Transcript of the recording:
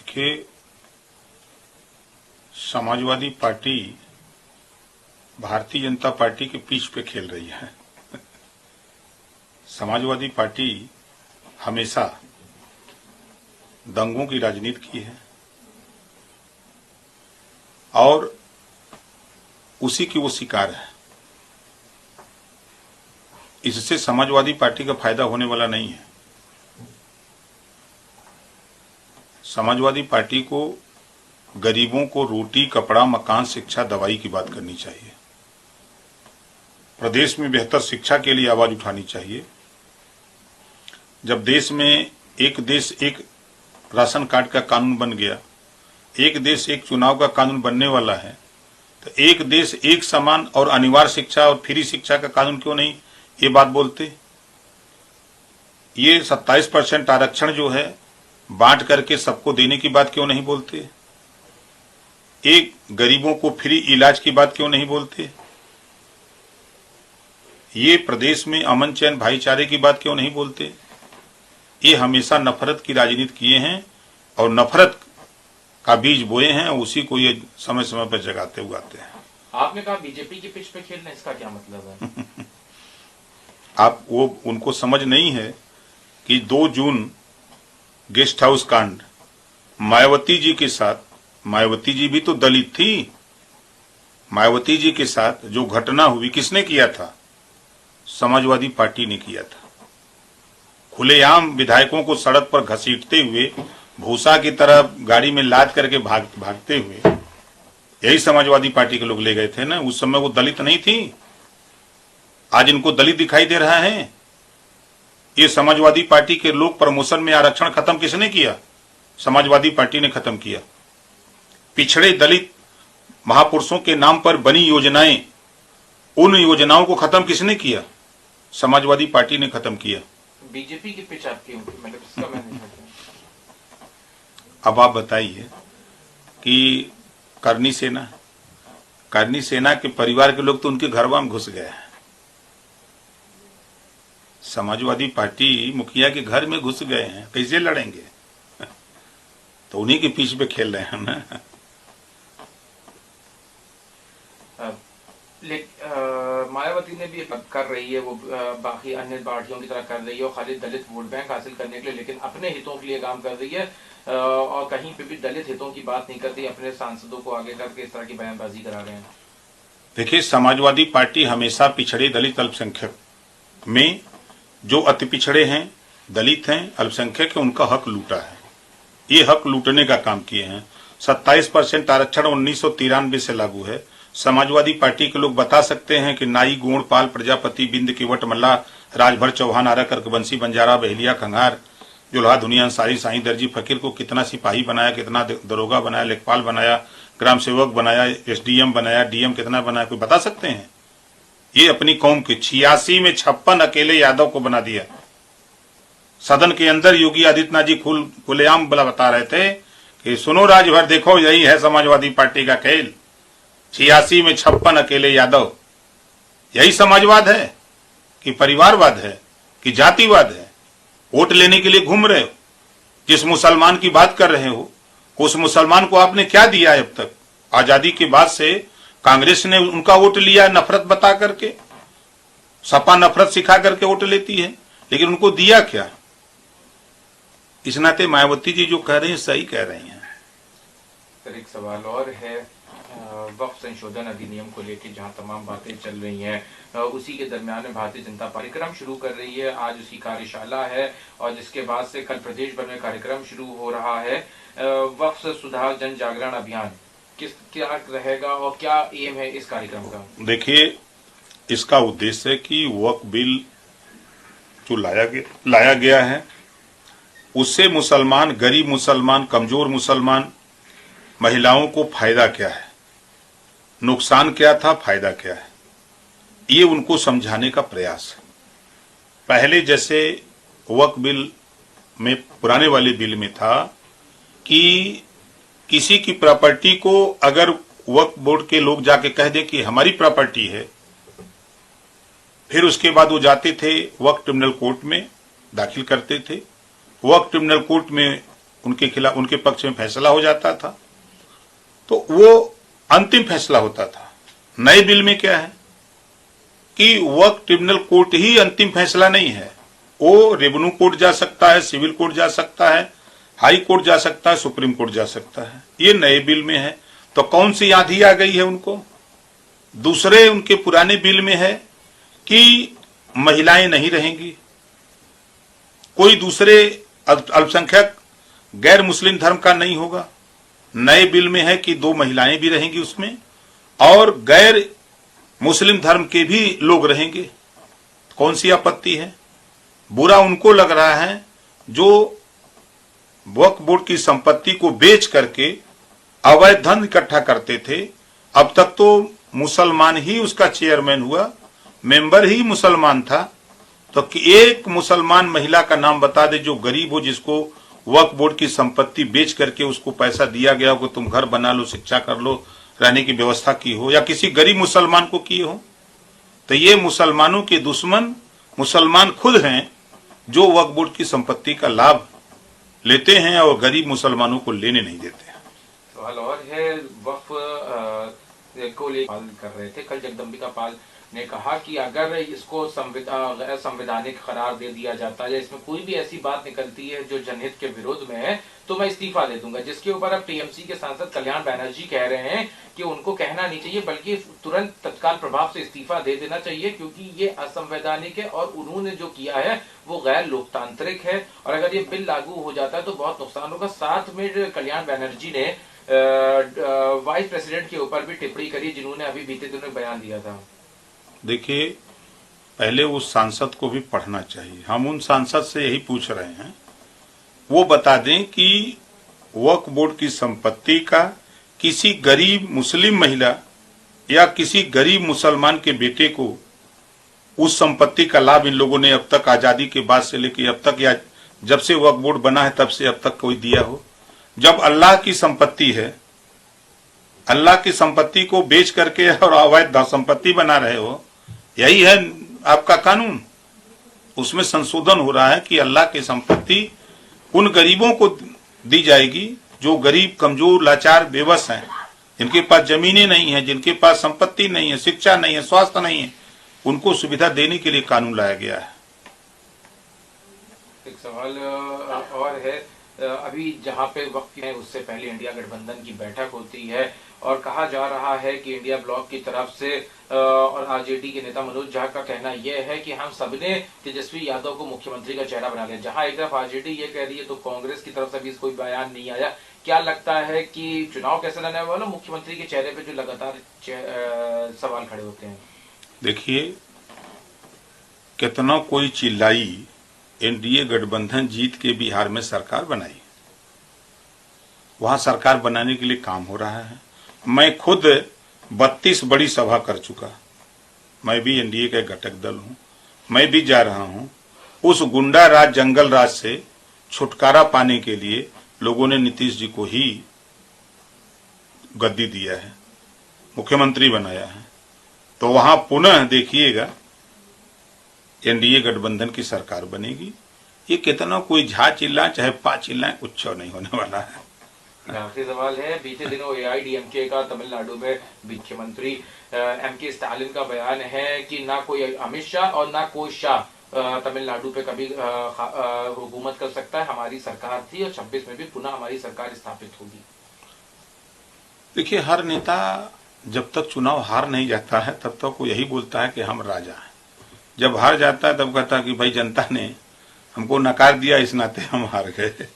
देखिए, Samajwadi party Bharatiya Janata party के पीछ पे खेल रही है। समाजवादी पार्टी हमेशा दंगों की राजनीति की है और उसी की वो शिकार है। इससे समाजवादी पार्टी का फायदा होने वाला नहीं है। समाजवादी पार्टी को गरीबों को रोटी, कपड़ा, मकान, शिक्षा, दवाई की बात करनी चाहिए। प्रदेश में बेहतर शिक्षा के लिए आवाज उठानी चाहिए। जब देश में एक देश एक राशन कार्ड का कानून बन गया, एक देश एक चुनाव का कानून बनने वाला है, तो एक देश एक समान और अनिवार्य शिक्षा और फ्री शिक्षा का कानून क्यों नहीं ये बात बोलते? ये 27% आरक्षण जो है बांट करके सबको देने की बात क्यों नहीं बोलते? एक गरीबों को फ्री इलाज की बात क्यों नहीं बोलते? ये प्रदेश में अमन चैन भाईचारे की बात क्यों नहीं बोलते? ये हमेशा नफरत की राजनीति किए हैं और नफरत का बीज बोए हैं, उसी को ये समय समय पर जगाते उगाते हैं। आपने कहा बीजेपी की पिच पे खेलना, इसका क्या मतलब है? आप वो उनको समझ नहीं है कि 2 जून गेस्ट हाउस कांड मायावती जी के साथ, मायावती जी भी तो दलित थी, मायावती जी के साथ जो घटना हुई किसने किया था? समाजवादी पार्टी ने किया था। खुलेआम विधायकों को सड़क पर घसीटते हुए, भूसा की तरह गाड़ी में लाद करके भागते हुए यही समाजवादी पार्टी के लोग ले गए थे ना। उस समय वो दलित नहीं थी, आज इनको दलित दिखाई दे रहा है। ये समाजवादी पार्टी के लोग प्रमोशन में आरक्षण खत्म किसने किया? समाजवादी पार्टी ने खत्म किया। पिछड़े दलित महापुरुषों के नाम पर बनी योजनाएं, उन योजनाओं को खत्म किसने किया? समाजवादी पार्टी ने खत्म किया। बीजेपी की पिच आपकी मतलब इसका मैंने अब आप बताइए कि करनी सेना के परिवार के लोग तो उनके घर में घुस गए हैं। समाजवादी पार्टी मुखिया के घर में घुस गए हैं, कैसे लड़ेंगे? तो उन्हीं के पीछे पे खेल रहे हैं ना। मायावती ने भी कर रही है वो बाकी अन्य पार्टियों की तरह कर रही है और खाली दलित वोट बैंक हासिल करने के लिए, लेकिन अपने हितों के लिए काम कर रही है और कहीं पे भी दलित हितों की बात नहीं करती। अपने सांसदों को आगे करके इस तरह की बयानबाजी करा रहे हैं। देखिए, समाजवादी पार्टी हमेशा पिछड़े दलित अल्पसंख्यक में जो अति पिछड़े हैं, दलित हैं, अल्पसंख्यक है, उनका हक लूटा है। ये हक लूटने का काम किए हैं। 27% आरक्षण 1993 से लागू है। समाजवादी पार्टी के लोग बता सकते हैं कि नाई, गोंड, पाल, प्रजापति, बिंद, केवट, मल्ला, राजभर, चौहान, आरा, कर्कवंशी, बंजारा, बहेलिया, खंगार, जुल्हा, दुनिया, अंसारी, साईं, दर्जी, फकीर को कितना सिपाही बनाया, कितना दरोगा बनाया, लेखपाल बनाया, ग्राम सेवक बनाया, SDM बनाया, DM कितना बनाया, कोई बता सकते हैं? ये अपनी कौम के 86 में 56 अकेले यादव को बना दिया। सदन के अंदर योगी आदित्यनाथ जी खुलेआम बता रहे थे कि सुनो राजभर, देखो यही है समाजवादी पार्टी का खेल। 86 में 56 अकेले यादव। यही समाजवाद है कि परिवारवाद है कि जातिवाद है? वोट लेने के लिए घूम रहे हो। जिस मुसलमान की बात कर रहे हो, उस मुसलमान को आपने क्या दिया है अब तक? आजादी के बाद से कांग्रेस ने उनका वोट लिया नफरत बता करके, सपा नफरत सिखा करके वोट लेती है, लेकिन उनको दिया क्या? इस नाते मायावती जी जो कह रहे हैं सही कह रही हैं। सर, एक सवाल और है वक्फ संशोधन अधिनियम को लेकर, जहां तमाम बातें चल रही हैं, उसी के दरमियान में भारतीय जनता पार्टी कार्यक्रम शुरू कर रही है। आज उसकी कार्यशाला है और जिसके बाद से कल प्रदेश भर में कार्यक्रम शुरू हो रहा है। वक्फ सुधार जन जागरण अभियान क्या रहेगा और क्या एम है इस कार्यक्रम का? देखिए, इसका उद्देश्य है कि वक्फ बिल जो लाया गया है उससे मुसलमान, गरीब मुसलमान, कमजोर मुसलमान, महिलाओं को फायदा क्या है, नुकसान क्या था, फायदा क्या है, ये उनको समझाने का प्रयास है। पहले जैसे वक्फ बिल में, पुराने वाले बिल में था कि किसी की प्रॉपर्टी को अगर वक्फ बोर्ड के लोग जाके कह दे कि हमारी प्रॉपर्टी है, फिर उसके बाद वो जाते थे वक्फ ट्रिब्यूनल कोर्ट में दाखिल करते थे। वक्फ ट्रिब्यूनल कोर्ट में उनके खिलाफ, उनके पक्ष में फैसला हो जाता था, तो वो अंतिम फैसला होता था। नए बिल में क्या है कि वक्फ ट्रिब्यूनल कोर्ट ही अंतिम फैसला नहीं है, वो रेवेन्यू कोर्ट जा सकता है, सिविल कोर्ट जा सकता है, हाई कोर्ट जा सकता है, सुप्रीम कोर्ट जा सकता है। ये नए बिल में है। तो कौन सी आंधी आ गई है उनको? दूसरे उनके पुराने बिल में है कि महिलाएं नहीं रहेंगी, कोई दूसरे अल्पसंख्यक गैर मुस्लिम धर्म का नहीं होगा। नए बिल में है कि 2 महिलाएं भी रहेंगी उसमें, और गैर मुस्लिम धर्म के भी लोग रहेंगे। कौन सी आपत्ति है? बुरा उनको लग रहा है जो वक्फ बोर्ड की संपत्ति को बेच करके अवैध धन इकट्ठा करते थे। अब तक तो मुसलमान ही उसका चेयरमैन हुआ, मेंबर ही मुसलमान था। तो कि एक मुसलमान महिला का नाम बता दे जो गरीब हो, जिसको वक्फ बोर्ड की संपत्ति बेच करके उसको पैसा दिया गया हो कि तुम घर बना लो, शिक्षा कर लो, रहने की व्यवस्था की हो, या किसी गरीब मुसलमान को किए हो। तो ये मुसलमानों के दुश्मन मुसलमान खुद हैं जो वक्फ बोर्ड की संपत्ति का लाभ लेते हैं और गरीब मुसलमानों को लेने नहीं देते। सवाल और है, वक्फ को लेकर कर रहे थे कल जगदम्बिका पाल ने कहा कि अगर इसको गैर संवैधानिक करार दे दिया जाता है या इसमें कोई भी ऐसी बात निकलती है जो जनहित के विरोध में है तो मैं इस्तीफा दे दूंगा। जिसके ऊपर अब टीएमसी के सांसद कल्याण बैनर्जी कह रहे हैं कि उनको कहना नहीं चाहिए बल्कि तुरंत तत्काल प्रभाव से इस्तीफा दे देना चाहिए, क्योंकि ये असंवैधानिक है और उन्होंने जो किया है वो गैर लोकतांत्रिक है, और अगर ये बिल लागू हो जाता है तो बहुत नुकसान होगा। साथ में कल्याण बैनर्जी ने वाइस प्रेसिडेंट के ऊपर भी टिप्पणी करी, जिन्होंने अभी बीते दिनों बयान दिया था। देखिए, पहले उस सांसद को भी पढ़ना चाहिए। हम उन सांसद से यही पूछ रहे हैं, वो बता दें कि वक्फ बोर्ड की संपत्ति का किसी गरीब मुस्लिम महिला या किसी गरीब मुसलमान के बेटे को उस संपत्ति का लाभ इन लोगों ने अब तक आजादी के बाद से लेकर अब तक, या जब से वक्फ बोर्ड बना है तब से अब तक कोई दिया हो। जब अल्लाह की संपत्ति है, अल्लाह की संपत्ति को बेच करके और अवैध संपत्ति बना रहे हो, यही है आपका कानून। उसमें संशोधन हो रहा है कि अल्लाह की संपत्ति उन गरीबों को दी जाएगी जो गरीब, कमजोर, लाचार, बेबस हैं, जिनके पास जमीनें नहीं है, जिनके पास संपत्ति नहीं है, शिक्षा नहीं है, स्वास्थ्य नहीं है, उनको सुविधा देने के लिए कानून लाया गया है। एक सवाल और है, अभी जहां पे वक्त है उससे पहले इंडिया गठबंधन की बैठक होती है और कहा जा रहा है कि इंडिया ब्लॉक की तरफ से और आरजेडी के नेता मनोज झा का कहना यह है कि हम सबने तेजस्वी यादव को मुख्यमंत्री का चेहरा बना लिया। जहां एक तरफ आरजेडी ये कह रही है तो कांग्रेस की तरफ से भी कोई बयान नहीं आया। क्या लगता है कि चुनाव कैसे लड़ने वाला, मुख्यमंत्री के चेहरे पे जो लगातार सवाल खड़े होते हैं? देखिए, कितना कोई चिल्लाई, एनडीए गठबंधन जीत के बिहार में सरकार बनाई, वहां सरकार बनाने के लिए काम हो रहा है। मैं खुद 32 बड़ी सभा कर चुका, मैं भी एनडीए का घटक दल हूं, मैं भी जा रहा हूं। उस गुंडा राज, जंगल राज से छुटकारा पाने के लिए लोगों ने नीतीश जी को ही गद्दी दिया है, मुख्यमंत्री बनाया है। तो वहां पुनः देखिएगा एनडीए गठबंधन की सरकार बनेगी। ये कितना कोई झा चिल्ला चाहे पा चिल्लाए, कुछ नहीं होने वाला है। आखिरी सवाल है, बीते दिनों एआईडीएमके का तमिलनाडु में मुख्यमंत्री एमके स्टालिन का बयान है कि ना कोई अमित शाह और ना कोई शाह तमिलनाडु पे कभी हुकूमत कर सकता है, हमारी सरकार थी और 26 में भी पुनः हमारी सरकार स्थापित होगी। देखिए, हर नेता जब तक चुनाव हार नहीं जाता है तब तक वो यही बोलता है कि हम राजा हैं। जब हार जाता है तब कहता है कि भाई जनता ने हमको नकार दिया, इस नाते हम हार गए।